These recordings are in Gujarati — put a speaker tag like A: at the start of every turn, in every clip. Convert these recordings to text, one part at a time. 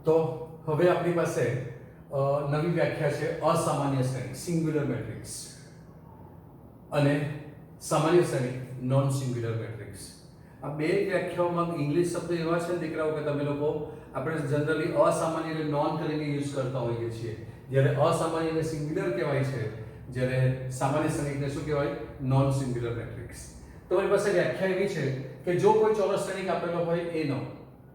A: તો હવે આપણી પાસે નવી વ્યાખ્યા છે અસામાન્ય શ્રેણી સિંગ્યુલર મેટ્રિક્સ અને સામાન્ય શ્રેણી નોન સિંગ્યુલર મેટ્રિક્સ. આ બે વ્યાખ્યાઓમાં ઇંગ્લિશ શબ્દ એવા છે દીકરાઓ કે તમે લોકો આપણે જનરલી અસામાન્ય એટલે નોન કરીને યુઝ કરતા હોઈએ છીએ, જ્યારે અસામાન્ય એટલે સિંગ્યુલર કહેવાય છે, જ્યારે સામાન્ય શ્રેણીને શું કહેવાય? Non singular matrix. તમારી પાસે વ્યાખ્યા એવી છે કે જો કોઈ ચોરસ શ્રેણિક આપેલો હોય A નો,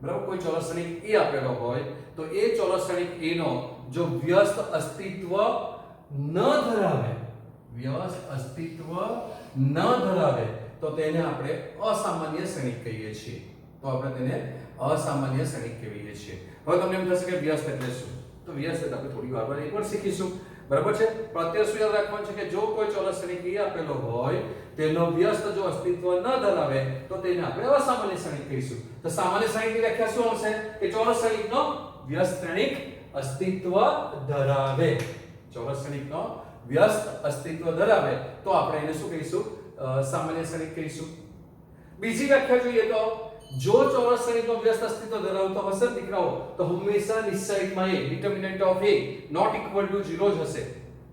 A: બરાબર, કોઈ ચોરસ શ્રેણિક A આપેલો હોય તો એ ચોરસ શ્રેણિક A નો જો વ્યસ્ત અસ્તિત્વ ન ધરાવે, વ્યસ્ત અસ્તિત્વ ન ધરાવે તો તેને આપણે અસામાન્ય શ્રેણિક કહીએ છીએ. તો આપણે તેને અસામાન્ય શ્રેણિક કહીએ છીએ. હવે તમને એમ થશે કે વ્યસ્ત એટલે શું? તો વ્યસ્ત એટલે આપણે થોડી વારમાં એકવાર શીખીશું, બરાબર છે. પણ અત્યારે શું યાદ રાખવાનું છે કે જો કોઈ ચોરસ શ્રેણિક A આપેલો હોય તેનો વ્યસ્ત જો અસ્તિત્વ ન ધરાવે તો તેને આપણે અસામાન્ય શ્રેણિક કહીશું. તો સામાન્ય શ્રેણિકની વ્યાખ્યા શું આવશે? કે ચોરસ શ્રેણિકનો વ્યસ્ત શ્રેણિક અસ્તિત્વ ધરાવે. ચોરસ શ્રેણિકનો વ્યસ્ત અસ્તિત્વ ધરાવે તો આપણે એને શું કહીશું? સામાન્ય શ્રેણિક કહીશું. બીજી વ્યાખ્યા જોઈએ તો જો ચોરસ શ્રેણિકનો વ્યસ્ત અસ્તિત્વ ધરાવતો હશે દીકરાઓ તો હંમેશા નિશ્ચયકમાં A determinant of A not equal to 0 જ હશે,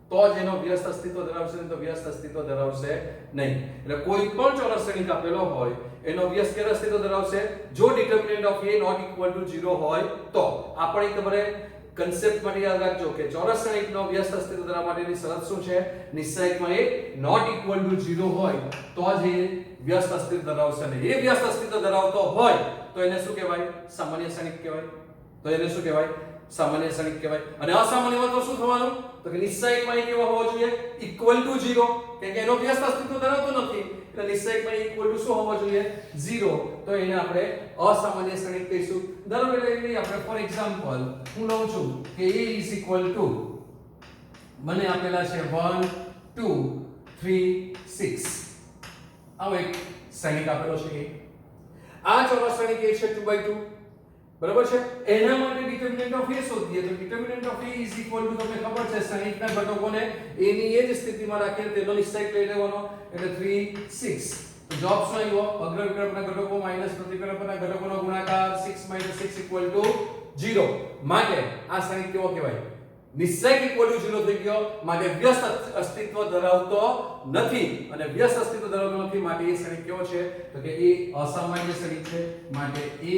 A: તો જ એનો વ્યસ્ત અસ્તિત્વ ધરાવશે, તો વ્યસ્ત અસ્તિત્વ ધરાવશે નહીં. એટલે કોઈ પણ ચોરસ શ્રેણિક આપેલો હોય એનો વ્યસ્ત ક્યારે અસ્તિત્વ ધરાવશે? જો determinant of A not equal to 0 હોય તો. આ પણ એક તમારે કન્સેપ્ટ માટે યાદ રાખજો કે ચોરસ શ્રેણિકનો વ્યસ્ત અસ્તિત્વ ધરાવવા માટેની શરત શું છે? નિશ્ચયકમાં A નોટ ઇક્વલ ટુ 0 હોય તો જ એ વ્યસ્ત અસ્તિત્વ ધરાવશે. અને એ વ્યસ્ત અસ્તિત્વ ધરાવતો હોય તો એને શું કહેવાય? સામાન્ય શ્રેણિક કહેવાય. તો એને શું કહેવાય? સામાન્ય શ્રેણિક કહેવાય. અને અસામાન્યમાં તો શું થવાનું? તો કે નિશ્ચયકમાં A કેવો હોવો જોઈએ? ઇક્વલ ટુ 0, કેમ કે એનો વ્યસ્ત અસ્તિત્વ ધરાવતો નથી એટલે નિશ્ચયકમાં A ઇક્વલ ટુ શું હોવો જોઈએ? 0. તો એને આપણે અસામાન્ય શ્રેણિક કહીશું. ધારો કે લઈએ આપણે ફોર એક્ઝામ્પલ હું લઉં છું કે A ઇઝ ઇક્વલ ટુ મને આપેલા છે 1 2 3 6. આવો એક શ્રેણિક આપેલો છે A. આ ચોરસ શ્રેણિક A છે 2/2, બરાબર છે. એના માટે ડિટર્મિનન્ટ ઓફ A શોધીએ તો determinant of A is equal two તમને ખબર છે શ્રેણિકના ઘટકોને A ની એ જ સ્થિતિમાં રાખીને તેનો નિશ્ચયક લઈ લેવાનો એટલે 3 6. તો જવાબ શું આવ્યો? અગ્ર વિકલ્પના ઘટકો માઈનસ પ્રતિકલ્પના ઘટકોનો ગુણાકાર 6 - 6 ઇક્વલ ટુ 0. માટે આ શ્રેણિક કેવો કહેવાય? નિશ્ચયક ઇક્વલ ટુ 0 થઈ ગયો, માટે વ્યસ્ત અસ્તિત્વ ધરાવતો નથી. અને વ્યસ્ત અસ્તિત્વ ધરાવતો નથી માટે એ શ્રેણિક કેવો છે? તો કે એ અસામાન્ય શ્રેણિક છે. માટે એ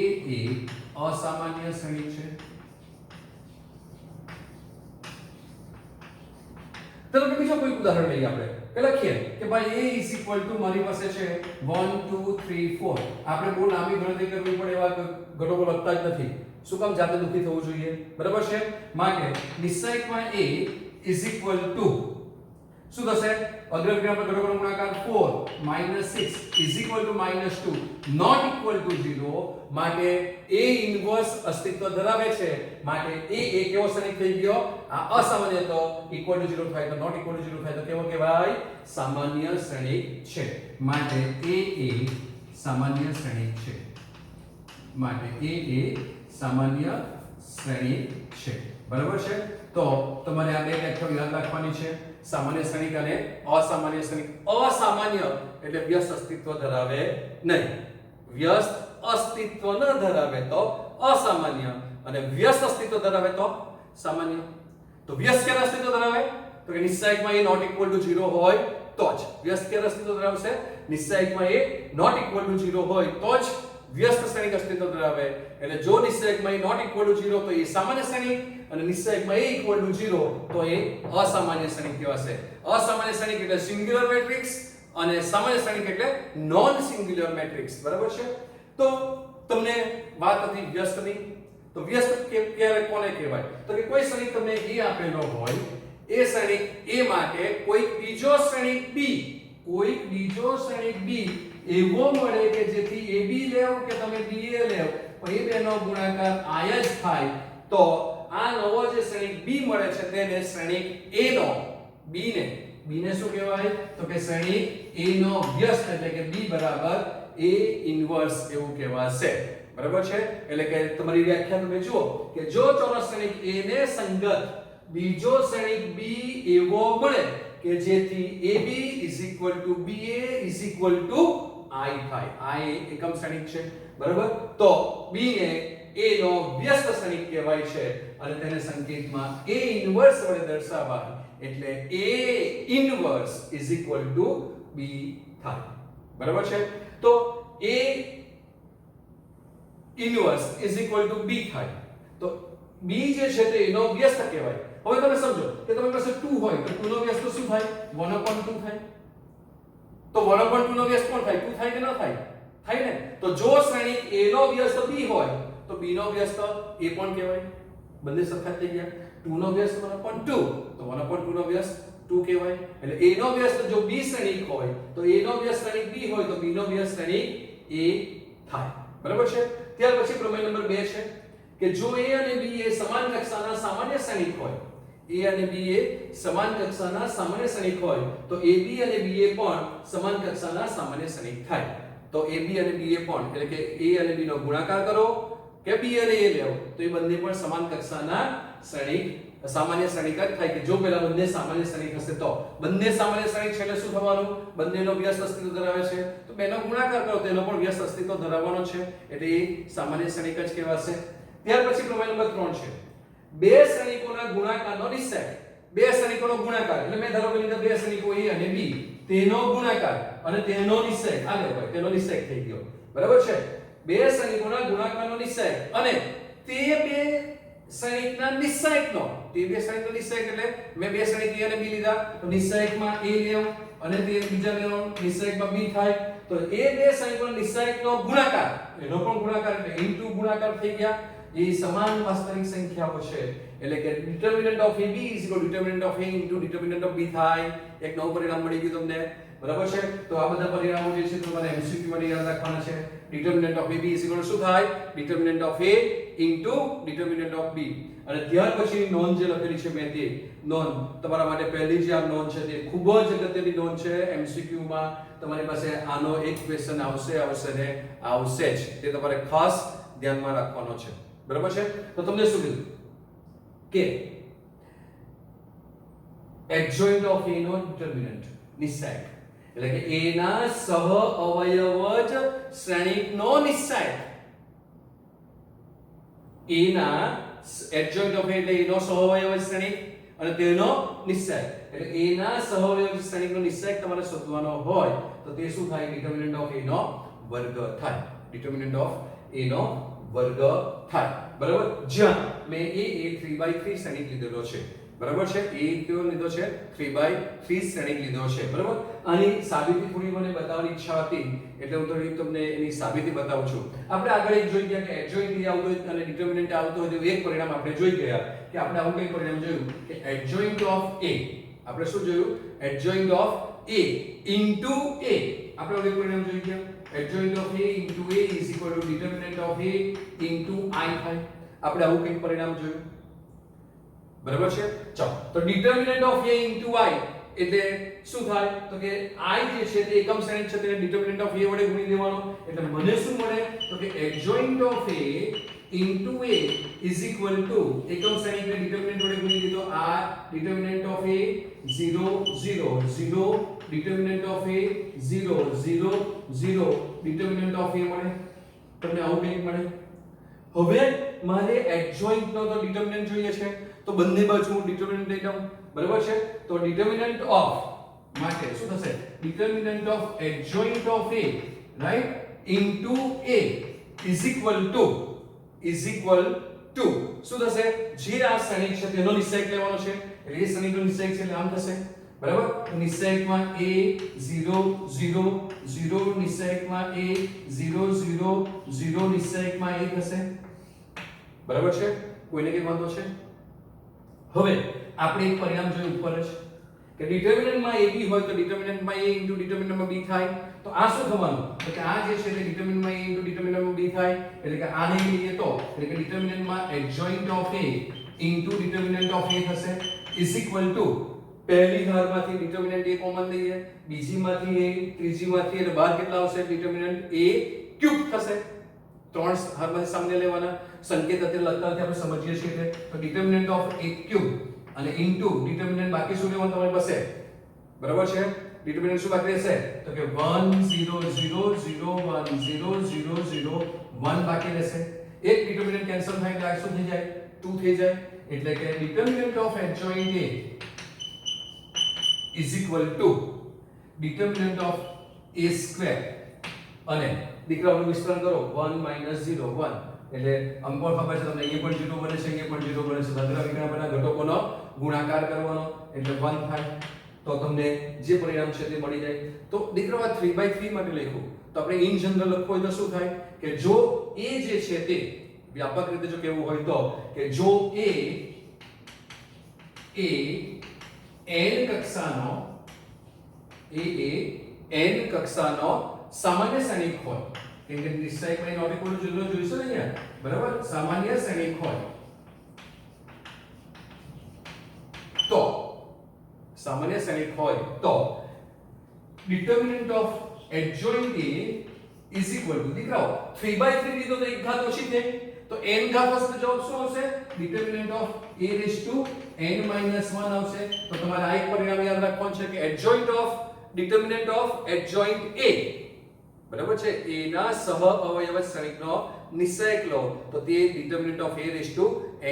A: અસામાન્ય શ્રેણિક છે. તો બીજો કોઈ ઉદાહરણ લઈએ આપણે કે લખીએ કે ભાઈ A ઇઝ ઇક્વલ ટુ મારી પાસે છે 1 2 3 4. આપણે બહુ લાંબી ગણતરી કરવી પડે એવા ઘટકો લખતા જ નથી. શું કામ? જાતે દુખી થવું જોઈએ, બરાબર છે. માટે નિશ્ચયકમાં A ઇઝ ઇક્વલ ટુ શું થશે? અગ્ર વિકલ્પના ઘટકોનો ગુણાકાર 4 - 6 is equal to -2 not equal to 0. માટે A ઇન્વર્સ અસ્તિત્વ ધરાવે છે. માટે A કેવો શ્રેણિક થઈ ગયો? આ અસામાન્ય તો ઇક્વલ ટુ 0 થાય તો નોટ ઇક્વલ ટુ 0 થાય તો કેવો કહેવાય? સામાન્ય શ્રેણિક છે. માટે A સામાન્ય શ્રેણિક છે. માટે A સામાન્ય શ્રેણિક છે, બરાબર છે. તો તમારે આ બે વ્યાખ્યાઓ યાદ રાખવાની છે, સામાન્ય શ્રેણિક અને અસામાન્ય શ્રેણિક. અસામાન્ય એટલે વ્યસ્ત અસ્તિત્વ ધરાવે નહીં, વ્યસ્ત અસ્તિત્વ ન ધરાવે તો અસામાન્ય, અને વ્યસ્ત અસ્તિત્વ ધરાવે તો સામાન્ય. તો વ્યસ્ત ક્યારે અસ્તિત્વ ધરાવે? તો કે નિશ્ચયકમાં A નોટ ઇક્વલ ટુ 0 હોય તો જ. વ્યસ્ત ક્યારે અસ્તિત્વ ધરાવશે? નિશ્ચયકમાં A નોટ ઇક્વલ ટુ 0 હોય તો જ વ્યસ્ત શ્રેણિક અસ્તિત્વ ધરાવે. એટલે જો નિશ્ચયકમાં A નોટ ઇક્વલ ટુ 0 તો એ સામાન્ય શ્રેણિક, અને નિશ્ચયકમાં A ઇક્વલ ટુ 0 તો એ અસામાન્ય શ્રેણિક કહેવાશે. અસામાન્ય શ્રેણિક એટલે સિંગ્યુલર મેટ્રિક્સ અને સામાન્ય શ્રેણિક એટલે નોન સિંગ્યુલર મેટ્રિક્સ, બરાબર છે. તો તમને વાત હતી વ્યસ્તની. તો વ્યસ્ત ક્યારે કોને કહેવાય? તો કે કોઈ શ્રેણિક તમને A આપેલો હોય, એ શ્રેણિક A માટે કોઈક બીજો શ્રેણિક B, કોઈક બીજો શ્રેણિક B એવો મળે કે જેથી AB લેવ કે તમે BA લેવ પણ એ બેનો ગુણાકાર I જ થાય તો આ નવો જે શ્રેણિક B મળે છે તેને શ્રેણિક A નો B ને શું કહેવાય? તો કે શ્રેણિક A નો વ્યસ્ત એટલે કે B બરાબર A ઇન્વર્સ એવું કહેવાશે, બરાબર છે. એટલે કે તમારી વ્યાખ્યા તમે જુઓ કે જો ચોરસ શ્રેણિક A ને સંગત બીજો શ્રેણિક B એવો મળે કે જેથી AB = BA = I થાય. I એકમ શ્રેણિક છે, બરાબર. તો B ને a નો વ્યસ્ત શ્રેણિક કહેવાય છે અને તેને સંકેતમાં a ઇન્વર્સ વડે દર્શાવાય એટલે a inverse is equal two b થાય. બરાબર છે? તો a inverse is equal two b થાય. તો b જે છે તે a નો વ્યસ્ત કહેવાય. હવે તમે સમજો કે તમારી પાસે 2 હોય તો 2 નો વ્યસ્ત શું થાય? 1/2 થાય. તો 1/2 નો વ્યસ્ત કોણ થાય? 2 થાય કે ન થાય? થાય ને. તો જો શ્રેણિક a નો વ્યસ્ત b હોય તો b નો વ્યસ્ત a પણ કહેવાય. બંને સરખા થઈ ગયા. 2 નો વ્યસ્ત 1/2 તો 1/2 નો વ્યસ્ત 2 કહેવાય. એટલે a નો વ્યસ્ત જો b શ્રેણિક હોય તો a નો વ્યસ્ત શ્રેણિક b હોય તો b નો વ્યસ્ત શ્રેણિક a થાય. બરાબર છે? ત્યાર પછી પ્રમેય નંબર 2 છે કે જો a અને b એ સમાન કક્ષાના સામાન્ય શ્રેણિક હોય, a અને b એ સમાન કક્ષાના સામાન્ય શ્રેણિક હોય તો ab અને ba પણ સમાન કક્ષાના સામાન્ય શ્રેણિક થાય. તો ab અને ba પણ એટલે કે a અને b નો ગુણાકાર કરો કે b અને a લેવો તો એ બંને પણ સમાન કક્ષાના શ્રેણિક સામાન્ય શ્રેણિક જ થાય કે જો પેલા બંને સામાન્ય શ્રેણિક હશે તો બંને સામાન્ય શ્રેણિક છે એટલે શું થવાનું? બંનેનો વ્યસ્ત અસ્તિત્વ ધરાવે છે તો બેનો ગુણાકાર કરો તો એનો પણ વ્યસ્ત અસ્તિત્વ ધરાવવાનો છે એટલે એ સામાન્ય શ્રેણિક જ કહેવાશે. ત્યાર પછી પ્રમેય નંબર 3 છે બે શ્રેણિકોના ગુણાકારનો નિશ્ચય. બે શ્રેણિકોનો ગુણાકાર એટલે મેં ધારો કે લીધા બે શ્રેણિકો a અને b તેનો ગુણાકાર અને તેનો નિશ્ચય આગળ હોય તેનો નિશ્ચય થઈ ગયો. બરાબર છે? બે શ્રેણિકોના ગુણાકારનો નિશ્ચય અને તે બે શ્રેણિકના નિશ્ચયકનો તે બે શ્રેણિકનો નિશ્ચયક એટલે મેં બે શ્રેણિક a અને b લીધા તો નિશ્ચયકમાં a લેવ અને તે બીજા લેવો નિશ્ચયકમાં b થાય તો એ બે શ્રેણિકોના નિશ્ચયકનો ગુણાકાર એનો પણ ગુણાકાર એટલે ઇન્ટુ ગુણાકાર થઈ ગયા. એ સમાન વાસ્તવિક સંખ્યાઓ છે એટલે કે determinant of ab is equal two determinant of a into determinant of b થાય. એક નવું પરિણામ મળી ગયું તમને. બરાબર છે? તો આ બધા પરિણામો જે છે તમારે MCQ માટે યાદ રાખવાના છે. Determinant of ab is equal to શું થાય? Determinant of a into determinant of b. અને ત્યાર પછીની નોંધ જે લખેલી છે મેં તે નોંધ તમારા માટે પહેલી જે આ નોંધ છે તે ખૂબ જ અગત્યની નોંધ છે. MCQ માં તમારી પાસે આનો એક ક્વેશ્ચન આવશે ને આવશે જ. તે તમારે ખાસ ધ્યાનમાં રાખવાનો છે. બરાબર છે? તો તમને શું કીધું કે એડજોઇન્ટ ઓફ a નો ડિટર્મિનન્ટ નિશ્ચયક એટલે કે a ના સહ અવયવ જ શ્રેણિકનો નિશ્ચયક. a ના એડજોઇન્ટ ઓફ a એટલે a નો સહ અવયવ જ શ્રેણિક અને તેનો નિશ્ચયક એટલે a ના સહ અવયવ શ્રેણિકનો નિશ્ચયક તમારે શોધવાનો હોય તો તે શું થાય? ડિટર્મિનન્ટ ઓફ a નો વર્ગ થાય. ડિટર્મિનન્ટ ઓફ a નો વર્ગ થાય. બરાબર? જ્યાં મેં a 3/3 શ્રેણિક લીધેલો છે. બરાબર છે? a કયો લીધો છે? 3/3 શ્રેણિક લીધો છે. બરાબર? આની સાબિતી થોડી મને બતાવવાની ઈચ્છા હતી એટલે હું થોડી તમને એની સાબિતી બતાવું છું. આપણે આગળ એક જોઈ ગયા કે એડજોઇન્ટ આવતો હોય અને ડિટર્મિનન્ટ આવતો હોય તો એક પરિણામ આપણે જોઈ ગયા કે આપણે આવું કઈ પરિણામ જોયું કે એડજોઇન્ટ ઓફ a આપણે શું જોયું? Adjoint of a into a આપણે એક પરિણામ જોઈ ગયા. adjoint of a into a is equal to determinant of a into I થાય. આપણે આવું કંઈક પરિણામ જોયું. બરાબર છે? ચાલો તો determinant of a into I એટલે શું થાય? તો કે I જે છે તે એકમ શ્રેણિક છે તેને determinant of a વડે ગુણી દેવાનો એટલે મને શું મળે? તો કે adjoint of a into a is equal to એકમ શ્રેણિકને determinant વડે ગુણી દીધો આ determinant of a 0 0 0 determinant of a 0 0 0 determinant of a મળે. તમને આવું કંઈક મળે. હવે મારે adjoint નો તો determinant જોઈએ છે તો બંને બાજુ હું determinant લઈ લઉં. બરાબર છે? તો determinant of માટે શું થશે? determinant of adjoint of a right into a is equal to શું થશે? જે આ શ્રેણિક છે તેનો નિશ્ચયક લેવાનો છે એટલે એ શ્રેણિકનો નિશ્ચયક છે એટલે આમ થશે. બરાબર? તો નિશ્ચયકમાં a 0 0 0 નિશ્ચયકમાં a 0 0 0 નિશ્ચયકમાં a થશે. બરાબર છે? કોઈને કઈ વાંધો છે? હવે આપણે એક પરિણામ જોયું ઉપર જ કે ડિટર્મિનન્ટમાં ab હોય તો ડિટર્મિનન્ટમાં a ઇન્ટુ ડિટર્મિનન્ટમાં b થાય. તો આ શું થવાનું? તો કે આ જે છે તે ડિટર્મિનન્ટમાં a ઇન્ટુ ડિટર્મિનન્ટમાં b થાય એટલે કે આને લઈએ તો એટલે કે ડિટર્મિનન્ટમાં adjoint of a into determinant of a થશે ઇઝ ઇક્વલ ટુ પહેલી ધારમાંથી ડિટર્મિનન્ટ a કોમન લઈએ, બીજીમાંથી a, ત્રીજીમાંથી એટલે બહાર કેટલા આવશે? ડિટર્મિનન્ટ a ક્યુબ થશે. ત્રણ ધારમાંથી સામે લેવાના સંકેત અત્યારે લખતા નથી આપણે સમજીએ છીએ એટલે તો ડિટર્મિનન્ટ ઓફ a ક્યુબ અને ઇન્ટુ ડિટર્મિનન્ટ બાકી શું લેવાનું તમારી પાસે? બરાબર છે? ડિટર્મિનન્ટ શું બાકી રહેશે? તો કે 1 0 0 0 1 0 0 0 1 બાકી રહેશે. એક ડિટર્મિનન્ટ કેન્સલ થાય એટલે આ શું થઈ જાય 2 થઈ જાય એટલે કે determinant of adjoint A is equal to determinant of A square અને દીકરાઓનું વિસ્તરણ કરો 1 0 1 એટલે અંકો ખબર છે તમને અહીંયા પણ 0 બને છે અહીંયા પણ 0 બને છે બધા વિકર્ણના ઘટકોનો ગુણાકાર કરવાનો એટલે 1 થાય તો તમને જે પરિણામ છે તે મળી જાય તો દીકરાઓ આ 3/3 માટે લખ્યું તો આપણે ઇન જનરલ લખવું હોય તો શું થાય કે જો A જે છે તે વ્યાપક રીતે જો કહેવું હોય તો કે જો A n કક્ષાનો n કક્ષાનો સામાન્ય શ્રેણિક હોય કેમ કે નિશ્ચય માં નોટ ઇક્વલ ટુ 0 જોઈશું ને અહીંયા બરાબર સામાન્ય શ્રેણિક હોય તો સામાન્ય શ્રેણિક હોય તો determinant of adjoint A is equal to દીકરાઓ 3/3 લીધો તો એક ઘાત ઓછી થઈ તો n ઘાત હશે તો જવાબ શું આવશે determinant of A raised to n minus 1 આવશે તો તમારે આ એક પરિણામ યાદ રાખવાનું છે કે adjoint of determinant of adjoint A બરાબર છે A ના સહ અવયવ શ્રેણિકનો નિશ્ચયક લો તો તે determinant of A raised to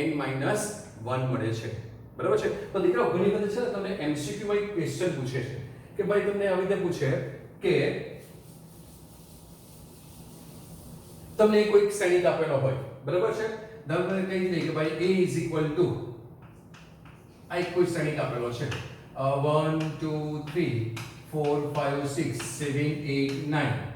A: n minus 1 મળે છે બરાબર છે તો દીકરાઓ ઘણી વખત છે તમને MCQ માં એક ક્વેશ્ચન પૂછે છે કે ભાઈ તમને આવી રીતે પૂછે કે તમને કોઈ શ્રેણિક આપેલો હોય બરાબર છે ધારો કે કહી દે કે ભાઈ A is equal to આ એક કોઈ શ્રેણિક આપેલો છે 1 2 3 4 5 6 7 8 9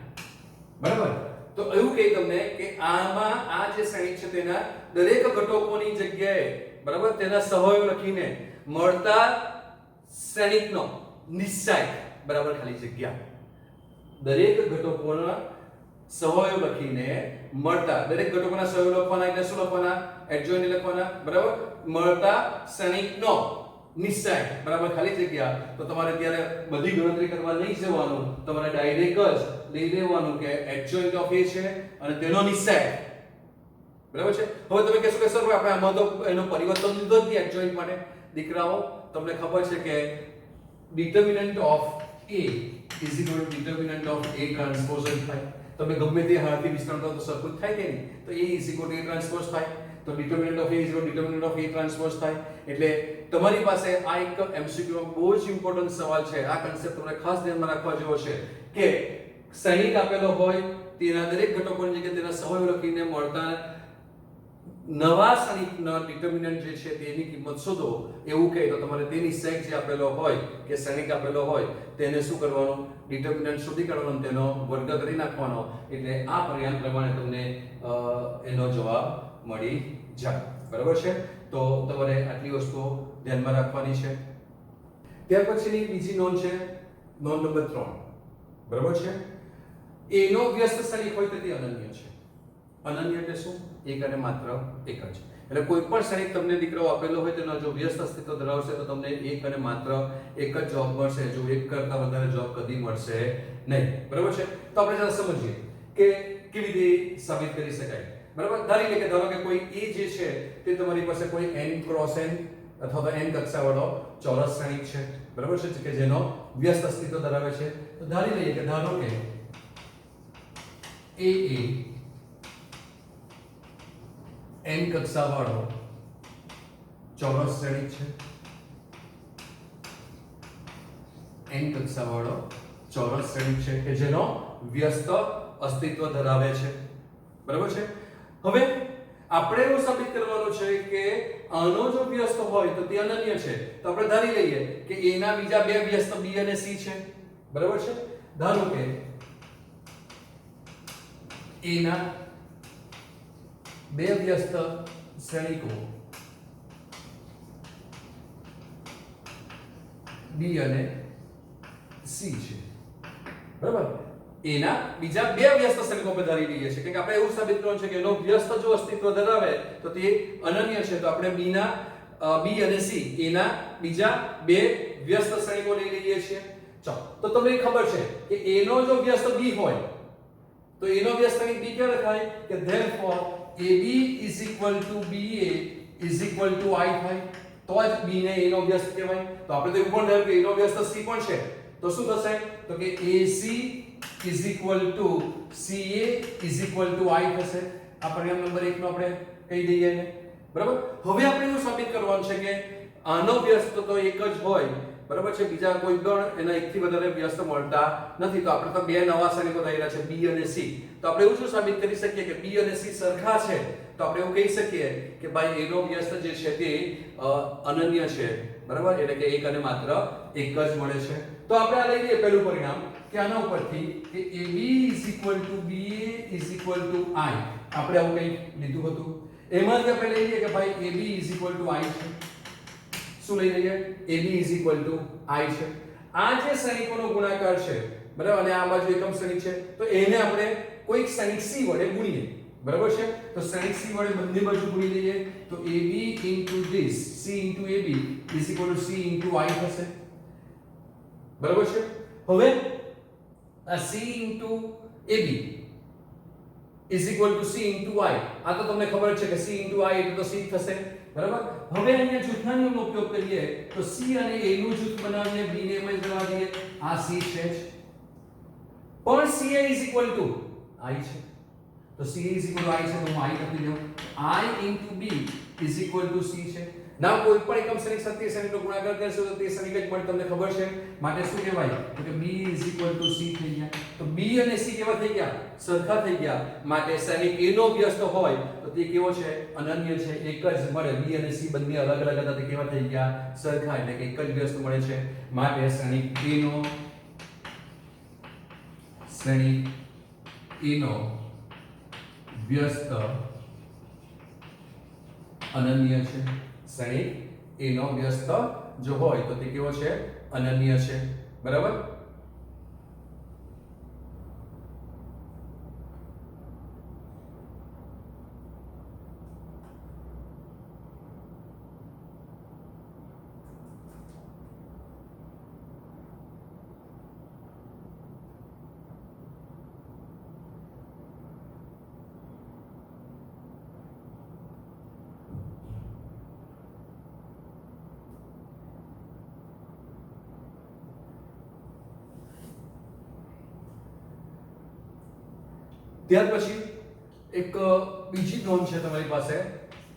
A: બરાબર તો એવું કહે તમને કે આમાં આ જે શ્રેણિક છે તેના દરેક ઘટકોની જગ્યાએ બરાબર તેના સહયોગ લખીને મળતા શ્રેણિકનો નિશ્ચય બરાબર ખાલી જગ્યા દરેક ઘટકોના સહયોગ લખીને મળતા દરેક ઘટકોના સહયોગ લખવાના એટલે શું લખવાના એડજોઇન્ટ લખવાના બરાબર મળતા શ્રેણિકનો નિશ્ચય બરાબર ખાલી જગ્યા તો તમારે ત્યારે બધી ગણતરી કરવા નહીં જવાનું તમારે ડાયરેક્ટ જ લઈ લેવાનું કે એડજોઇન્ટ ઓફ A છે અને તેનો નિશ્ચય બરાબર છે હવે તમે કહેશો કે સર આપણે આમાં તો એનો પરિવર્તન લીધો જ નહીં એડજોઇન્ટ માટે દીકરાઓ તમને ખબર છે કે determinant of A is equal to determinant of A transpose થાય તમે ગમે તે હારથી વિસ્તરણ કરો તો સરખું થાય કે નહીં તો A is equal to A transpose થાય તો determinant of A is equal to determinant of A transpose થાય એટલે તમારી પાસે આ એક MCQ માં બહુ જ ઇમ્પોર્ટન્ટ સવાલ છે આ કન્સેપ્ટ તમને ખાસ ધ્યાનમાં રાખવા જેવો છે કે શ્રેણિક આપેલો હોય તેના દરેક ઘટકોની જગ્યાએ તેના સહયોગ લખીને મળતા નવા શ્રેણિકના ડિટર્મિનન્ટ જે છે તેની કિંમત શોધો એવું કહે તો તમારે તે નિશ્ચય જે આપેલો હોય કે શ્રેણિક આપેલો હોય તેને શું કરવાનું ડિટર્મિનન્ટ શોધી કાઢવાનો તેનો વર્ગ કરી નાખવાનો એટલે આ પરિણામ પ્રમાણે તમને એનો જવાબ મળી જાય બરાબર છે તો તમારે આટલી વસ્તુઓ ધ્યાનમાં રાખવાની છે ત્યાર પછીની બીજી નોંધ છે નોંધ નંબર 3 બરાબર છે એનો વ્યસ્ત શ્રેણિક હોય તો તે અનન્ય છે અનન્ય એટલે શું એક અને માત્ર એક જ એટલે કોઈ પણ શ્રેણિક તમને દીકરાઓ આપેલો હોય તેનો જો વ્યસ્ત અસ્તિત્વ ધરાવશે તો તમને એક અને માત્ર એક જ જવાબ મળશે જો એક કરતા વધારે જવાબ કદી મળશે નહીં બરાબર છે તો આપણે જરા સમજીએ કે કેવી રીતે સાબિત કરી શકાય બરાબર ધારી લે કે ધારો કે કોઈ A જે છે તે તમારી પાસે કોઈ n ક્રોસ n અથવા તો n કક્ષાવાળો ચોરસ શ્રેણિક છે બરાબર છે કે જેનો વ્યસ્ત અસ્તિત્વ ધરાવે છે તો ધારી લઈએ કે ધારો કે A n કક્ષાવાળો ચોરસ શ્રેણિક છે n કક્ષાવાળો ચોરસ શ્રેણિક છે કે જેનો વ્યસ્ત અસ્તિત્વ ધરાવે છે બરાબર છે હવે આપણે એવું સાબિત કરવાનું છે કે આનો જો વ્યસ્ત હોય તો તે અનન્ય છે તો આપણે ધારી લઈએ કે A ના બીજા બે વ્યસ્ત B અને C છે બરાબર છે ધારો કે A ના બે વ્યસ્ત શ્રેણિકો B અને C છે બરાબર એના બીજા બે વ્યસ્ત શ્રેણિકો પર ધારી લઈએ છીએ કે આપણે એવું સાબિત કરવાનું છે કે એનો વ્યસ્ત જો અસ્તિત્વ ધરાવે તો તે અનન્ય છે તો આપણે B અને C એના બીજા બે વ્યસ્ત શ્રેણિકો લઈ લઈએ છીએ ચાલો તો તમને ખબર છે કે A નો જો વ્યસ્ત B હોય તો એનો વ્યસ્ત શ્રેણિક B ક્યાં લખાય કે therefore AB is equal to BA is equal to I થાય તો જ B ને A નો વ્યસ્ત કહેવાય તો આપણે તો એવું પણ ધાર્યું કે A નો વ્યસ્ત C પણ છે તો શું થશે તો કે AC is equal to CA is equal to I થશે આ પરિણામ નંબર 1 નો આપણે કહી દઈએ ને, બરાબર. હવે આપણે એવું સાબિત કરવાનું છે કે આનો વ્યસ્ત તો એક જ હોય, બરાબર છે, બીજા કોઈ પણ એના એકથી વધારે વ્યસ્ત મળતા નથી. તો આપણે તો બે નવા સૈનિકો થઈ રહ્યા છે B અને C. તો આપણે એવું શું સાબિત કરી શકીએ કે B અને C સરખા છે? તો આપણે એવું કહી શકીએ કે ભાઈ A નો વ્યસ્ત જે છે તે અનન્ય છે, બરાબર, એટલે કે એક અને માત્ર એક જ મળે છે. તો આપણે આ લઈ લઈએ પહેલું પરિણામ કે આના ઉપરથી કે AB BA I આપણે આવું કંઈ લીધું હતું, એમાંથી આપણે લઈ લઈએ કે ભાઈ AB I છે. શું લઈ લઈએ? AB I છે. આ જે શ્રેણિકોનો ગુણાકાર છે, બરાબર, અને આ બાજુ એકમ શ્રેણિક છે, તો એને આપણે કોઈક શ્રેણિક C વડે ગુણીએ, બરાબર છે. તો શ્રેણિક C વડે બંને બાજુ ગુણી લઈએ તો AB into this C into AB is equal to C into I થશે, બરાબર છે. હવે આ C into AB is equal to C into I, આ તો તમને ખબર છે કે C into I એટલે તો C થશે, બરાબર. હવે અહીંયા જૂથના નિયમનો ઉપયોગ કરીએ તો C અને A નું જૂથ બનાવીને B ને એમ જ જવા દઈએ, આ C છે જ, પણ CA is equal to I છે. તો CA is equal to I છે, તો હું I લખી દઉં. I into B is equal to C છે. ના કોઈ પણ એકમ શ્રેણિક સાથે શ્રેણિકનો ગુણાકાર કરશો તો તે શ્રેણિક જ મળે, તમને ખબર છે. માટે શું કહેવાય? તો કે B is equal to C થઈ ગયા. તો B અને C કેવા થઈ ગયા? સરખા થઈ ગયા. માટે શ્રેણિક A નો વ્યસ્ત હોય તો તે કેવો છે? અનન્ય છે, એક જ મળે. B અને C બંને અલગ અલગ હતા, તે કેવા થઈ ગયા? સરખા, એટલે કે એક જ વ્યસ્ત મળે છે. માટે શ્રેણિક A નો વ્યસ્ત અનન્ય છે. શ્રેણિક A નો વ્યસ્ત જો હોય તો તે કેવો છે? અનન્ય છે, બરાબર. ત્યાર પછી એક બીજી નોંધ છે તમારી પાસે.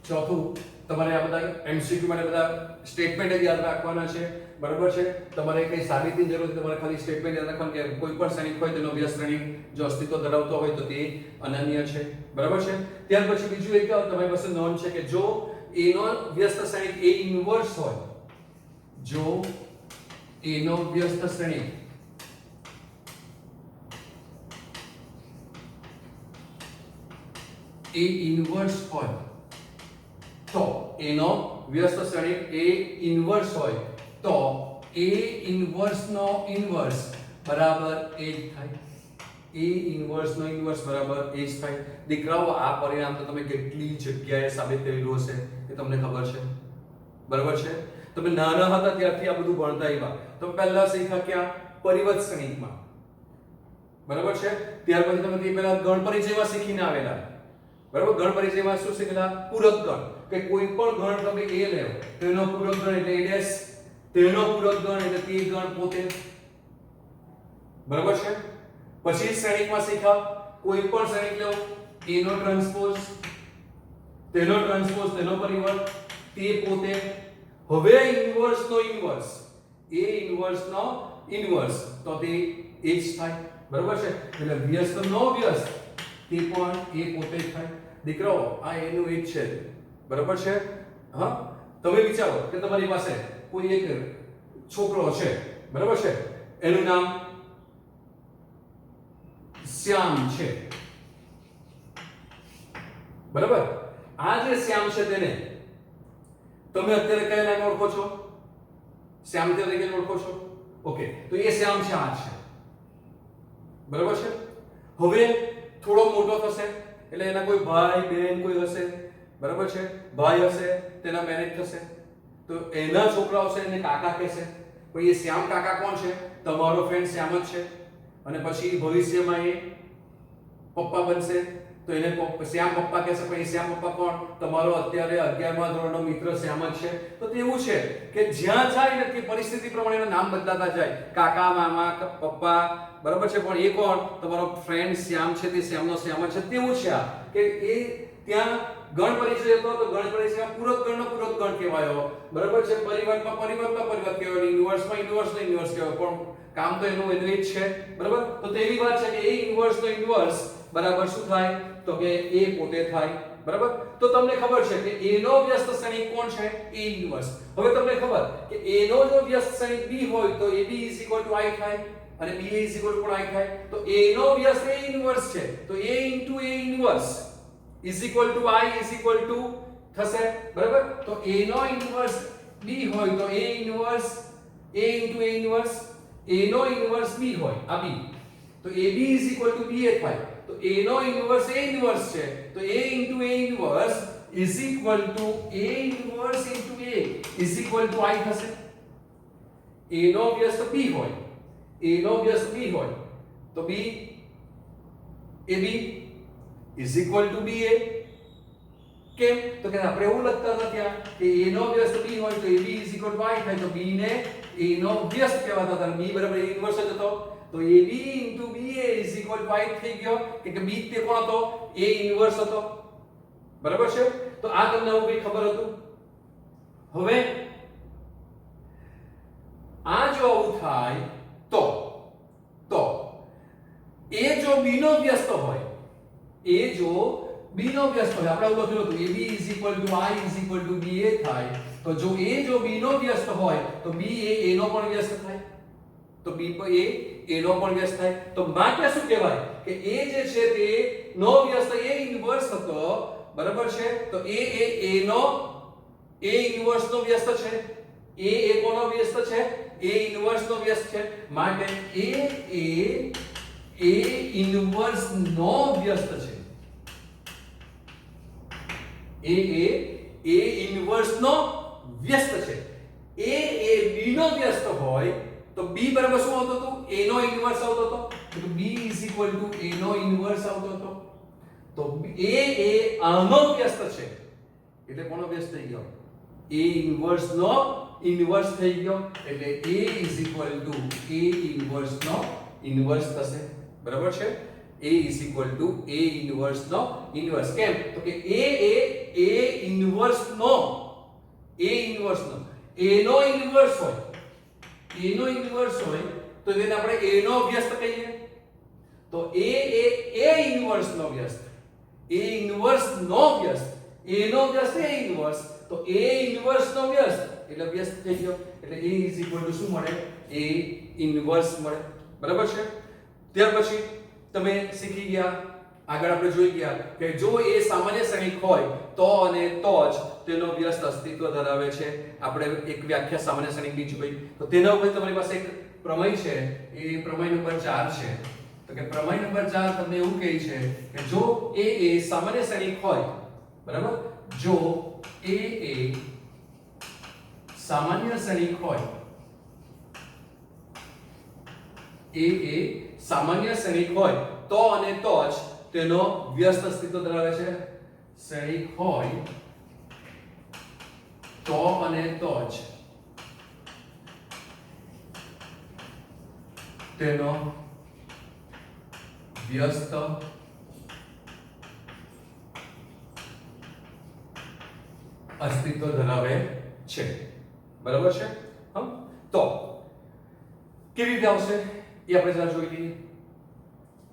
A: ચોથું, તમારે આ બધા MCQ માટે બધા સ્ટેટમેન્ટ યાદ રાખવાના છે, બરાબર છે. તમારે કઈ સાબિતીની જરૂર નથી, તમારે ખાલી સ્ટેટમેન્ટ યાદ રાખવાનું કે કોઈ પણ શ્રેણિક હોય તેનો વ્યસ્ત શ્રેણિક જો અસ્તિત્વ ધરાવતો હોય તો તે અનન્ય છે, બરાબર છે. ત્યાર પછી બીજું એક તમારી પાસે નોંધ છે કે જો A નો વ્યસ્ત શ્રેણિક A ઇન્વર્સ હોય, જો A નો વ્યસ્ત શ્રેણિક A ઇન્વર્સ હોય તો A નો વ્યસ્ત શ્રેણિક A ઇન્વર્સ હોય તો A ઇન્વર્સ નો ઇન્વર્સ બરાબર A જ થાય. A ઇન્વર્સ નો ઇન્વર્સ બરાબર A જ થાય. દીકરાઓ, આ પરિણામ તો તમે કેટલી જગ્યાએ સાબિત કરેલું હશે એ તમને ખબર છે, બરાબર છે. તમે નાના હતા ત્યારથી આ બધું ભણતા આવ્યા. તમે પહેલા શીખ્યા ક્યાં? પરિવર્ત શ્રેણિકમાં, બરાબર છે. ત્યાર પછી તમે તે પહેલા ગણ પરિચયમાં શીખીને આવેલા, બરાબર. ગણ પરિચયમાં શું શીખેલા? પૂરક ગણ, કે કોઈ પણ ગણ તમે A લેવો તો એનો પૂરક ગણ એટલે A ડેશ, તેનો પૂરક ગણ એટલે તે ગણ પોતે, બરાબર છે. પછી શ્રેણિકમાં શીખ્યા કોઈ પણ શ્રેણિક લેવો, A નો ટ્રાન્સપોઝ, તેનો ટ્રાન્સપોઝ, તેનો પરિવર્ત, તે પોતે. હવે ઇન્વર્સ નો ઇન્વર્સ, A ઇન્વર્સ નો ઇન્વર્સ તો તે A જ થાય, બરાબર છે. એટલે વ્યસ્ત નો વ્યસ્ત તે પણ A પોતે જ થાય. દીકરાઓ, આ A નું એક છે, બરાબર છે. હા, તમે વિચારો કે તમારી પાસે કોઈ એક છોકરો છે, બરાબર છે, એનું નામ શ્યામ છે, બરાબર. આ જે શ્યામ છે તેને તમે અત્યારે કયા નામે ઓળખો છો? શ્યામ તરીકે ઓળખો છો, ઓકે. તો એ શ્યામ છે, આ છે, બરાબર છે. હવે થોડો મોટો થશે એટલે એના કોઈ ભાઈ બહેન કોઈ હશે, બરાબર છે. ભાઈ હશે, તેના મેરેજ થશે તો એના છોકરાઓ છે એને કાકા કહેશે. પણ એ શ્યામ કાકા કોણ છે? તમારો ફ્રેન્ડ શ્યામ જ છે. અને પછી ભવિષ્યમાં એ પપ્પા બનશે તો એને શ્યામ પપ્પા કહેશે. પણ એ શ્યામ પપ્પા કોણ? તમારો અત્યારે 11મા ધોરણનો મિત્ર શ્યામ જ છે. તો તેવું છે કે જ્યાં જાય ને તે પરિસ્થિતિ પ્રમાણે એના નામ બદલાતા જાય. કાકા, મામા, પપ્પા, બરાબર છે, પણ એ કોણ? તમારો ફ્રેન્ડ શ્યામ છે, તે શ્યામનો શ્યામ છે. તેવું છે આ કે એ ત્યાં ગણ પરિચય હતો તો ગણ પરિચયમાં પૂરક ગણનો પૂરક ગણ કહેવાયો, બરાબર છે. પરિવર્તમાં પરિવર્ત કહેવાય, યુનિવર્સમાં યુનિવર્સનો યુનિવર્સ કહેવાય, પણ કામ તો એનું એ જ છે, બરાબર. તો તેવી વાત છે કે એ યુનિવર્સનો યુનિવર્સ બરાબર શું થાય? તો કે એ પોતે થાય, બરાબર. તો તમને ખબર છે કે a નો વ્યસ્ત શ્રેણિક કોણ છે? a inverse. હવે તમને ખબર કે a નો જો વ્યસ્ત શ્રેણિક b હોય તો ab i થાય અને ba i થાય. તો a નો વ્યસ્ત a ઇન્વર્સ છે તો a a inverse is equal to I is equal to થશે, બરાબર. તો a નો ઇન્વર્સ b હોય તો a inverse a into a inverse, a નો ઇન્વર્સ b હોય આ b, તો ab is equal to ba થાય. તો a નો ઇન્વર્સ a ઇન્વર્સ છે તો a into a inverse is equal to a inverse into a is equal to I થશે. a નો વ્યસ્ત b હોય, a નો વ્યસ્ત b હોય તો b ab is equal to ba. કેમ? તો કે આપણે એવું લખતા હતા ત્યાં કે a નો વ્યસ્ત b હોય તો ab is equal to I થાય, તો b ને a નો વ્યસ્ત કહેવાતા હતા, b બરાબર a ઇન્વર્સ જ હતો, તો ab into ba is equal to I થઈ ગયો કે b તે કોણ હતો? a ઇન્વર્સ હતો, બરાબર છે. તો આ તમને આવું કઈ ખબર હતું? હવે આ જો આવું થાય તો a જો b નો વ્યસ્ત હોય, a જો b નો વ્યસ્ત હોય, આપણે એવું લખ્યું હતું ab is equal to I is equal to ba થાય, તો જો a જો b નો વ્યસ્ત હોય તો b એ a નો પણ વ્યસ્ત થાય, તો b એ નો પણ વ્યસ્ત થાય. તો માટે શું કહેવાય કે a જે છે તે નો વ્યસ્ત a ઇન્વર્સ હતો, બરાબર છે. તો a નો a ઇન્વર્સ નો વ્યસ્ત છે, a કોનો વ્યસ્ત છે? a ઇન્વર્સ નો વ્યસ્ત છે, માટે a ઇન્વર્સ નો વ્યસ્ત છે. a ઇન્વર્સ નો વ્યસ્ત છે. a b નો વ્યસ્ત હોય તો b બરાબર શું આવતો હતો? a નો ઇન્વર્સ આવતો હતો, તો b is equal to a નો ઇન્વર્સ આવતો હતો. તો a આનો વ્યસ્ત છે એટલે કોનો વ્યસ્ત થઈ ગયો? a ઇન્વર્સ નો ઇન્વર્સ થઈ ગયો, એટલે a is equal to a inverse નો ઇન્વર્સ થશે, બરાબર છે. a is equal to a inverse નો ઇન્વર્સ. કેમ? તો કે a ઇન્વર્સ નો a નો ઇન્વર્સ હોય, a નો ઇન્વર્સ હોય તો તેને આપણે a નો વ્યસ્ત કહીએ, તો a ઇન્વર્સ નો વ્યસ્ત, a ઇન્વર્સ નો વ્યસ્ત, a નો વ્યસ્ત a ઇન્વર્સ, તો a ઇન્વર્સ નો વ્યસ્ત એટલે વ્યસ્ત થઈ ગયો, એટલે a is equal to શું મળે? a ઇન્વર્સ મળે, બરાબર છે. ત્યાર પછી તમે શીખી ગયા, આગળ આપણે જોઈ ગયા કે જો એ સામાન્ય શ્રેણિક હોય તો અને તો જ તેનો વ્યસ્ત અસ્તિત્વ ધરાવે છે. આપણે એક વ્યાખ્યા સામાન્ય શ્રેણિક ની જોઈ, તો તેના ઉપર તમારી પાસે એક પ્રમેય છે, એ પ્રમેય નંબર 4 છે. તો કે પ્રમેય નંબર 4 તમને એવું કહે છે કે જો એ સામાન્ય શ્રેણિક હોય, બરાબર, જો એ સામાન્ય શ્રેણિક હોય, એ સામાન્ય શ્રેણિક હોય તો અને તો જ તેનો વ્યસ્ત અસ્તિત્વ ધરાવે છે. શ્રેણિક હોય તો અને તો જ તેનો વ્યસ્ત અસ્તિત્વ ધરાવે છે, બરાબર છે. તો કેવી રીતે આવશે એ આપણે જરા જોઈ લઈએ.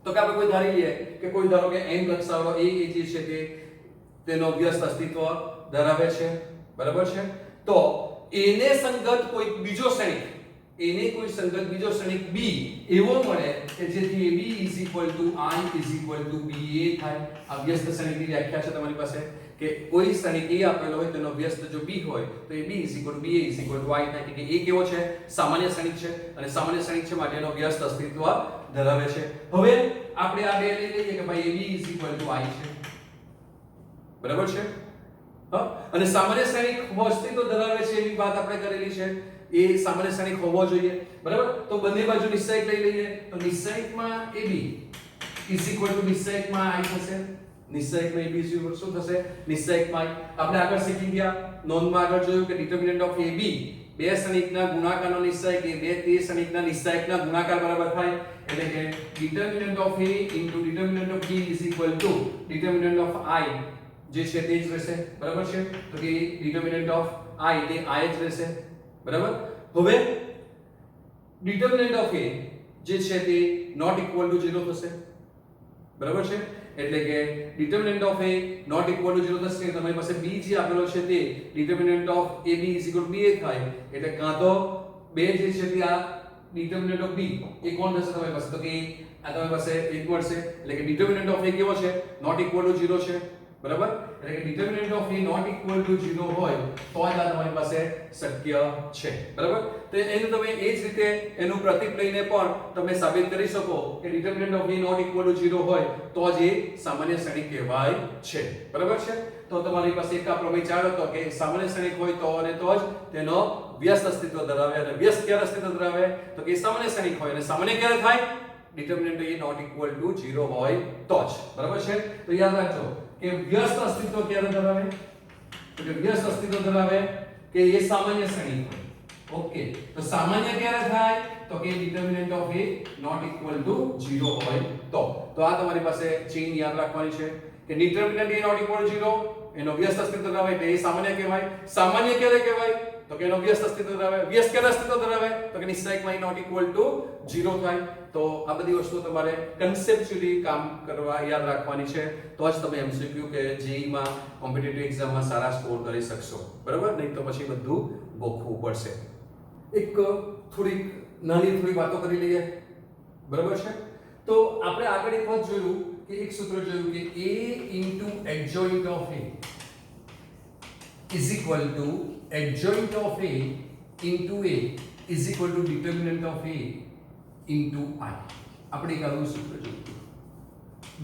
A: તો કે આપણે કોઈ ધારી લઈએ કે કોઈ ધારો કે n કક્ષાવાળો a જે છે તે તેનો વ્યસ્ત અસ્તિત્વ ધરાવે છે, બરાબર છે. તો એને સંગત કોઈ બીજો શ્રેણિક, એને કોઈ સંગત બીજો શ્રેણિક b એવો મળે કે જેથી ab is equal to I is equal to ba થાય. આ વ્યસ્ત શ્રેણિકની વ્યાખ્યા છે તમારી પાસે કે કોઈ શ્રેણિક a આપેલો હોય તેનો વ્યસ્ત જો b હોય તો ab is equal to ba is equal to I થાય કે a કેવો છે? સામાન્ય શ્રેણિક છે, અને સામાન્ય શ્રેણિક છે માટે એનો વ્યસ્ત અસ્તિત્વ ધરાવે છે. હવે આપણે આ બે લઈ લઈએ કે ભાઈ ab is equal to I છે, બરાબર છે. અને સામાન્ય શ્રેણિક અસ્તિત્વ ધરાવે છે એવી વાત આપણે કરેલી છે, એ સામાન્ય શ્રેણિક હોવો જોઈએ, બરાબર. તો બંને બાજુ નિશ્ચયક લઈ લઈએ, તો નિશ્ચયકમાં ab is equal to નિશ્ચયકમાં I થશે, નિશ્ચયકમાં ab શું થશે? નિશ્ચયકમાં I. આપણે આગળ શીખી ગયા, નોંધમાં આગળ જોયું કે ડિટર્મિનન્ટ ઓફ ab બે શ્રેણિકના ગુણાકારનો નિશ્ચયક એ બે તે શ્રેણિકના નિશ્ચયકના ગુણાકાર બરાબર થાય એટલે કે determinant of a into determinant of b is equal to determinant of I જે છે તે જ રહેશે બરાબર છે તો કે determinant of I તે I જ રહેશે બરાબર હવે determinant of a જે છે તે not equal to 0 થશે બરાબર છે એટલે કે determinant of a not equal to 0 થશે તમારી પાસે b જે આપેલો છે તે determinant of ab is equal to ba થાય એટલે કાં તો બે જે છે તે આ determinant of b એ કોણ થશે તમારી પાસે તો કે આ તમારી પાસે એક મળશે એટલે કે determinant of a કેવો છે not equal to 0 છે બરાબર એટલે કે determinant of a not equal to 0 હોય તો જ આ તમારી પાસે શક્ય છે બરાબર તો એનું તમે એ જ રીતે એનું પ્રતીક લઈને પણ તમે સાબિત કરી શકો કે determinant of a not equal to 0 હોય તો જ એ સામાન્ય શ્રેણિક કહેવાય છે બરાબર છે તો તમારી પાસે એક આ પ્રમેય ચાલ્યો હતો કે સામાન્ય શ્રેણિક હોય તો અને તો જ તેનો વ્યસ્ત અસ્તિત્વ ધરાવે અને વ્યસ્ત ક્યારે અસ્તિત્વ ધરાવે તો કે સામાન્ય શ્રેણિક હોય અને સામાન્ય ક્યારે થાય determinant a not equal to 0 હોય તો જ બરાબર છે તો યાદ રાખજો કે વ્યસ્ત અસ્તિત્વ ક્યારે ધરાવે તો કે વ્યસ્ત અસ્તિત્વ ધરાવે કે એ સામાન્ય શ્રેણિક હોય ઓકે તો સામાન્ય ક્યારે થાય તો કે determinant of a not equal to 0 હોય તો આ તમારી પાસે ચેઇન યાદ રાખવાની છે કે determinant a not equal to 0 એનો વ્યસ્ત અસ્તિત્વ ધરાવે એટલે એ સામાન્ય કહેવાય સામાન્ય ક્યારે કહેવાય તો કે એનો વ્યસ્ત અસ્તિત્વ ધરાવે વ્યસ્ત ક્યારે અસ્તિત્વ ધરાવે તો કે નિશ્ચયકમાં a not equal to 0 થાય તો આ બધી વસ્તુઓ તમારે કન્સેપ્ચ્યુઅલી કામ કરવા યાદ રાખવાની છે તો જ તમે એમસીક્યુ કે જેઈ માં કોમ્પિટિટિવ એક્ઝામમાં સારા સ્કોર કરી શકશો બરાબર નહીં તો પછી બધું ગોખવું પડશે એક થોડી વાતો કરી લઈએ બરાબર છે તો આપણે આગળ એક વાત જોયું કે એક સૂત્ર જોયું કે a adjoint of a is equal to adjoint of a into a is equal to determinant of a into I આપણે એક આવું સૂત્ર જોયું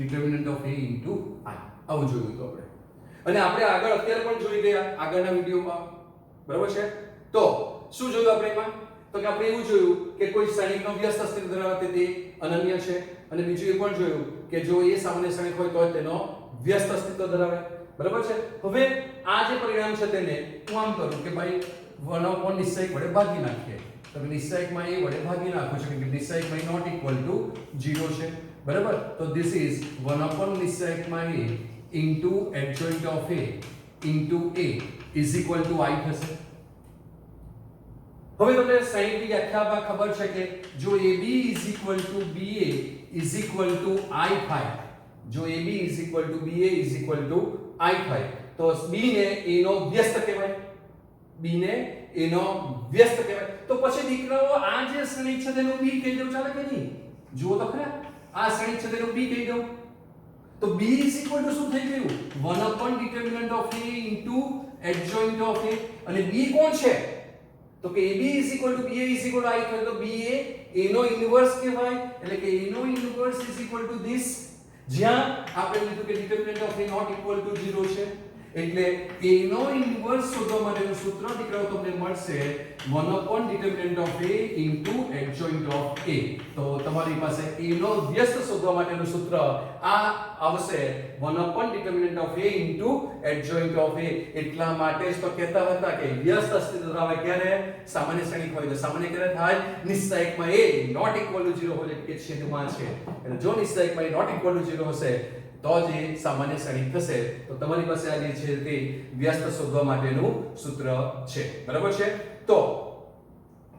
A: determinant of a into I આવું જોયું તો આપણે અને આપણે આગળ અત્યારે પણ જોઈ ગયા આગળના વિડિયોમાં બરાબર છે તો શું જોયું આપણે એમાં તો કે આપણે એવું જોયું કે કોઈ શ્રેણિકનો વ્યસ્ત અસ્તિત્વ ધરાવતી તે અનન્ય છે અને બીજું એ પણ જોયું કે જો એ સામાન્ય શ્રેણિક હોય તો તેનો વ્યસ્ત અસ્તિત્વ ધરાવે બરાબર છે હવે આ જે પરિણામ છે તેને હું આમ કરું કે ભાઈ 1 નિશ્ચયક વડે ભાગી નાખીએ તો નિશ્ચયકમાં a વડે ભાગી નાખો છો કે નિશ્ચયકમાં a not equal to 0 છે બરાબર તો this is 1 નિશ્ચયકમાં a into adjoint of a into a is equal to I થશે હવે તમને સાઈનની વ્યાખ્યામાં ખબર છે કે જો AB is equal to BA is equal to I થાય જો AB is equal to BA is equal to I થાય તો B ને A નો વ્યસ્ત કહેવાય B ને A નો વ્યસ્ત કહેવાય તો પછી દીકરાઓ આ જે શ્રેણિક છે તેનું B કહી દઉં ચાલે કે નહીં જુઓ તો ખરા આ શ્રેણિક છે તેનું B કહી દઉં તો B is equal to શું થઈ ગયું 1 upon determinant of A into adjoint of A અને B કોણ છે તો કે AB is equal to BA is equal to I તો BA A નો ઇન્વર્સ કહેવાય એટલે કે A નો inverse is equal to this જ્યાં આપણે લીધું કે determinant of A not equal to 0 છે એટલે A નો ઇન્વર્સ શોધવા માટેનું સૂત્ર દીકરાઓ તમને મળશે 1 upon determinant of A into adjoint of A તો તમારી પાસે A નો વ્યસ્ત શોધવા માટેનું સૂત્ર આ આવશે 1 upon determinant of A into adjoint of A એટલા માટે જ તો કહેતા હતા કે વ્યસ્ત અસ્તિત્વ ધરાવે ક્યારે સામાન્ય શ્રેણિક હોય તો સામાન્ય ક્યારે થાય નિશ્ચયકમાં A not equal to 0 હોય એટલે કે છેદમાં છે એટલે જો નિશ્ચયકમાં A not equal to 0 હશે તો જ એ સામાન્ય શ્રેણિક થશે તો તમારી પાસે આ જે છે તે વ્યસ્ત શોધવા માટેનું સૂત્ર છે બરાબર છે તો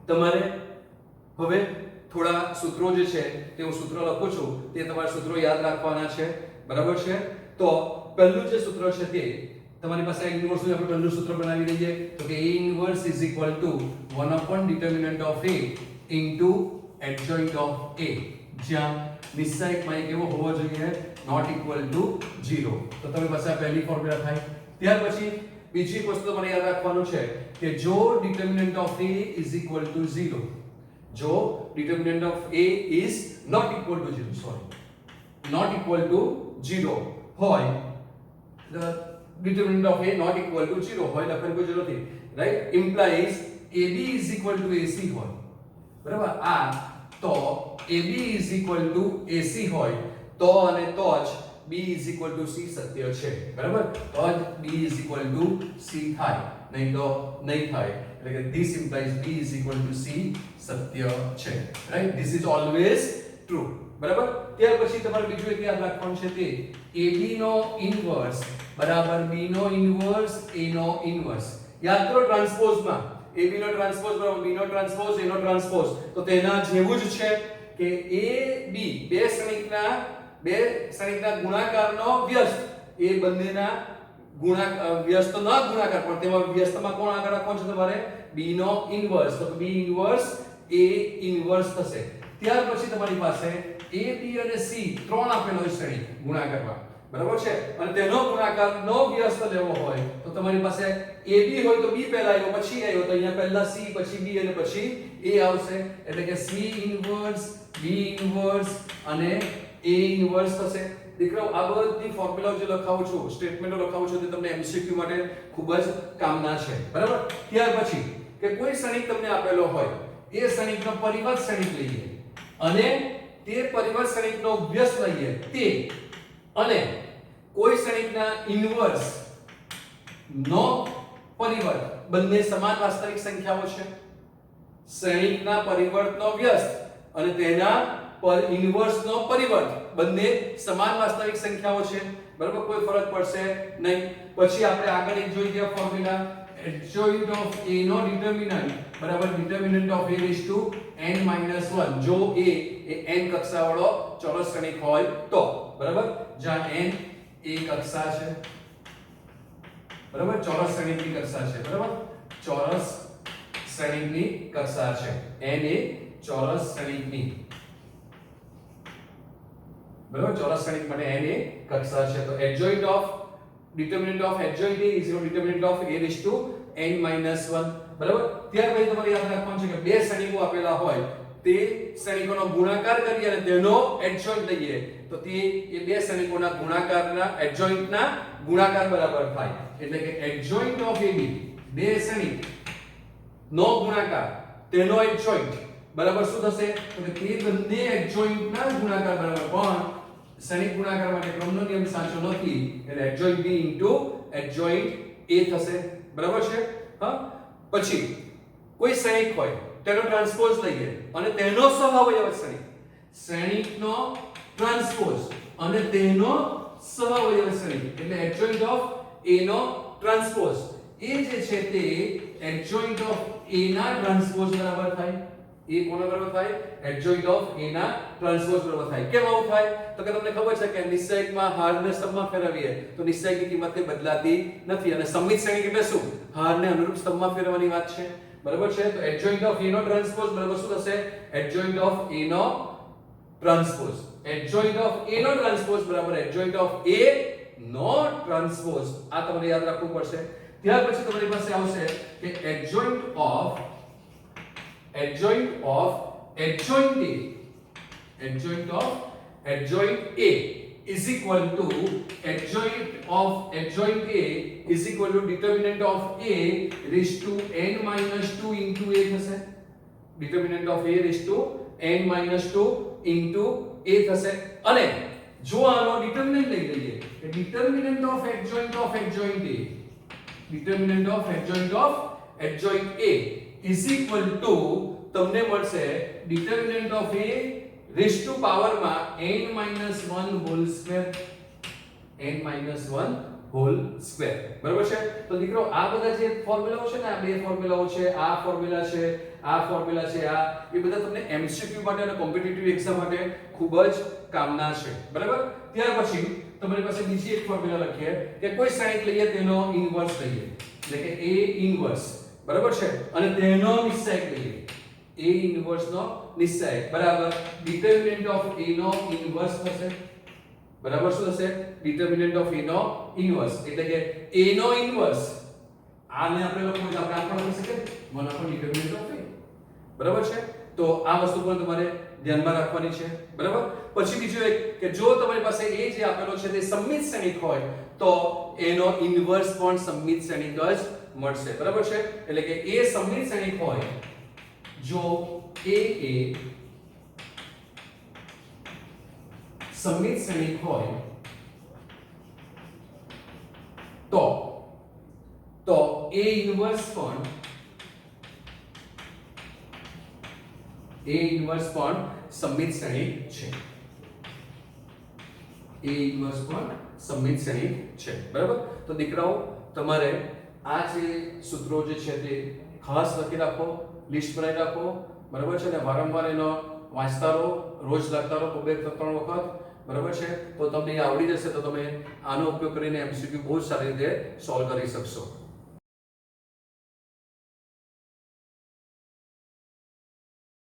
A: તમારે હવે થોડા સૂત્રો જે છે તે હું સૂત્ર લખું છું તે તમારે સૂત્રો યાદ રાખવાના છે બરાબર છે તો પહેલું જે સૂત્ર છે તે તમારી પાસે આ ઇન્વર્સ નું આપણે પહેલું સૂત્ર બનાવી લઈએ તો કે A inverse is equal to 1 upon determinant of A into adjoint of A જ્યાં નિશ્ચયકમાં કેવો હોવો જોઈએ not equal to 0 તો તમારી પાસે આ પહેલી ફોર્મ્યુલા થાય ત્યાર પછી બીજી વસ્તુ તમારે યાદ રાખવાનું છે કે જો determinant of A is equal to 0 જો determinant of A is not equal to 0 not equal to 0 હોય the determinant of A not equal to 0 હોય લખવાની કોઈ જરૂર નથી right implies AB is equal to AC હોય બરાબર આ તો AB is equal to AC હોય તો અને તો જ B is equal to C સત્ય છે બરાબર તો જ B is equal to C થાય નહીં તો નહીં થાય એટલે કે this implies B is equal to C સત્ય છે, right. This is always true, બરાબર. ત્યાર પછી તમારે બીજું એક યાદ રાખવાનું છે તે AB નો ઇન્વર્સ બરાબર B નો ઇન્વર્સ A નો ઇન્વર્સ. યાદ કરો ટ્રાન્સપોઝમાં AB નો ટ્રાન્સપોઝ બરાબર B નો ટ્રાન્સપોઝ A નો ટ્રાન્સપોઝ, તો તેના જેવું જ છે કે AB બે ક્ષણિકના ગુણાકારનો વ્યસ્ત, એ બંનેના વ્યસ્તના ગુણાકાર, પણ તેમાં વ્યસ્તમાં કોણ આગળ રાખવાનું છે તમારે? B નો ઇન્વર્સ, તો B ઇન્વર્સ A ઇન્વર્સ થશે. ત્યાર પછી તમારી પાસે A B અને C ત્રણ આપેલો હોય શ્રેણી ગુણાકારમાં, બરાબર છે, અને તેનો ગુણાકારનો વ્યસ્ત લેવો હોય તો તમારી પાસે AB હોય તો B પહેલા આવ્યો પછી આવ્યો, તો અહીંયા પહેલા C પછી B અને પછી A આવશે, એટલે કે C ઇન્વર્સ B ઇન્વર્સ અને A ઇન્વર્સ થશે. દીકરાઓ આ બધી ફોર્મ્યુલાઓ જે લખાવું છું, સ્ટેટમેન્ટો લખાવું છું, તે તમને MCQ માટે ખૂબ જ કામના છે, બરાબર. ત્યાર પછી કે કોઈ ક્ષણિક તમને આપેલો હોય, એ ક્ષણિકનો પરિવર્ત ક્ષણિક લઈએ અને તે પરિવર્ત ક્ષણિકનો વ્યસ્ત લઈએ તે, અને કોઈ ક્ષણિકના ઇન્વર્સ નો પરિવર્ત, બંને સમાન વાસ્તવિક સંખ્યાઓ છે. ક્ષણિકના પરિવર્તનો વ્યસ્ત અને તેના ઇન્વર્સનો પરિવર્ત બંને સમાન વાસ્તવિક સંખ્યાઓ છે, બરાબર. કોઈ ફરક પડશે નહીં. પછી આપણે આગળ એક જોઈ ગયા ફોર્મ્યુલા, adjoint of A નો ડિટર્મિનન્ટ બરાબર determinant of A raised to n - 1, જો A એ n કક્ષાવાળો ચોરસ ક્ષણિક હોય તો, બરાબર. જ્યાં n એ કક્ષા છે, બરાબર, ચોરસ શ્રેણીની કક્ષા છે, બરાબર, ચોરસ શ્રેણીની કક્ષા છે, n એ ચોરસ શ્રેણીની, બરાબર, ચોરસ શ્રેણી માટે n એ કક્ષા છે. તો adjoint of determinant of adjoint A is equal to determinant of A raised to n - 1, બરાબર. ત્યાર પછી તમારે યાદ રાખવાનું છે કે બે શ્રેણીકો આપેલા હોય, તે શ્રેણીકોનો ગુણાકાર કરી અને તેનો adjoint લઈએ તો તે એ બે શ્રેણીકોના ગુણાકારના adjointના ગુણાકાર બરાબર થાય, એટલે કે adjoint of AB બે શ્રેણીક નો ગુણાકાર તેનો adjoint બરાબર શું થશે? તો કે તે બંને adjointના ગુણાકાર બરાબર, પણ શ્રેણીક ગુણાકાર માટે ક્રમનો નિયમ સાચો નથી, એટલે adjoint B into adjoint A થશે, બરાબર છે. હા, પછી કોઈ શ્રેણીક હોય તેનો ટ્રાન્સપોઝ લઈએ અને તેનો સહાવયવ શ્રેણીક, શ્રેણીકનો ટ્રાન્સપોઝ અને તેનો સહાવયવ શ્રેણીક, એટલે adjoint of A નો ટ્રાન્સપોઝ, એ જે છે તે adjoint of A ના ટ્રાન્સપોઝ બરાબર થાય. એ કોના બરાબર થાય? adjoint of A ના ટ્રાન્સપોઝ બરાબર થાય. કેમ આવું થાય? તો કે તમને ખબર છે કે નિશ્ચયકમાં હારને સ્તંભમાં ફેરવીએ તો નિશ્ચયકની કિંમત તે બદલાતી નથી, અને સમમિત શ્રેણીક એટલે શું? હારને અનુરૂપ સ્તંભમાં ફેરવવાની વાત છે, બરાબર છે. તો adjoint of A નો ટ્રાન્સપોઝ બરાબર શું થશે? adjoint of A નો ટ્રાન્સપોઝ, adjoint of A નો ટ્રાન્સપોઝ બરાબર adjoint of A નો ટ્રાન્સપોઝ, આ તમારે યાદ રાખવું પડશે. ત્યાર પછી તમારી પાસે આવશે કે adjoint of adjoint A is equal to adjoint A is equal to determinant of A raised to n - 2 into A થશે. determinant of A raised to n - 2 into A થશે. અને જો આનો ડિટર્મિનન્ટ લઈ લઈએ કે determinant of adjoint A is equal to તમને મળશે determinant of A raised to પાવરમાં n - 1 whole square, બરાબર છે. તો દીકરો આ બધા જે ફોર્મ્યુલાઓ છે ને, આ બે ફોર્મ્યુલાઓ છે, આ ફોર્મ્યુલા છે, આ ફોર્મ્યુલા છે, આ એ બધા તમને MCQ માટે અને કોમ્પિટિટિવ એક્ઝામ માટે ખૂબ જ કામના છે, બરાબર. ત્યાર પછી તમારી પાસે બીજી એક ફોર્મ્યુલા લખીએ કે કોઈ શ્રેણીક લઈએ તેનો ઇન્વર્સ લઈએ, એટલે કે A ઇન્વર્સ, બરાબર છે, અને તેનો નિશ્ચયક લઈએ, A ઇન્વર્સ નો નિશ્ચયક બરાબર determinant of A નો ઇન્વર્સ થશે, બરાબર શું થશે? determinant of A નો ઇન્વર્સ, એટલે કે A નો ઇન્વર્સ, આને આપણે લખવું છે, આપણે આ પણ લખી શકીએ 1 upon determinant of A, બરાબર છે. તો આ વસ્તુ પણ તમારે ધ્યાનમાં રાખવાની છે, બરાબર. પછી બીજું એક કે જો તમારી પાસે A જે આપેલો છે તે સમમિત શ્રેણીક હોય તો એનો ઇન્વર્સ પણ સમમિત શ્રેણીક જ મળશે, બરાબર છે. એટલે કે A સમમિત શ્રેણીક હોય, જો A એ સમમિત શ્રેણીક હોય તો A ઇન્વર્સ પણ એ ઇન્વર્સ પણ સમમિત શ્રેણી છે. એ ઇન્વર્સ પણ સમમિત શ્રેણી છે. બરાબર. તો દીકરાઓ તમારે આ જે સૂત્રો જે છે તે ખાસ લખી રાખો, લિસ્ટ બનાવી રાખો. બરાબર છે ને વારંવાર એનો વાંચતા રહો, રોજ લખતા રહો 2-3 વખત. બરાબર છે. તો તમને એ આવડી જશે તો તમે આનો ઉપયોગ કરીને MCQ બહુ સારી રીતે સોલ્વ કરી શકશો.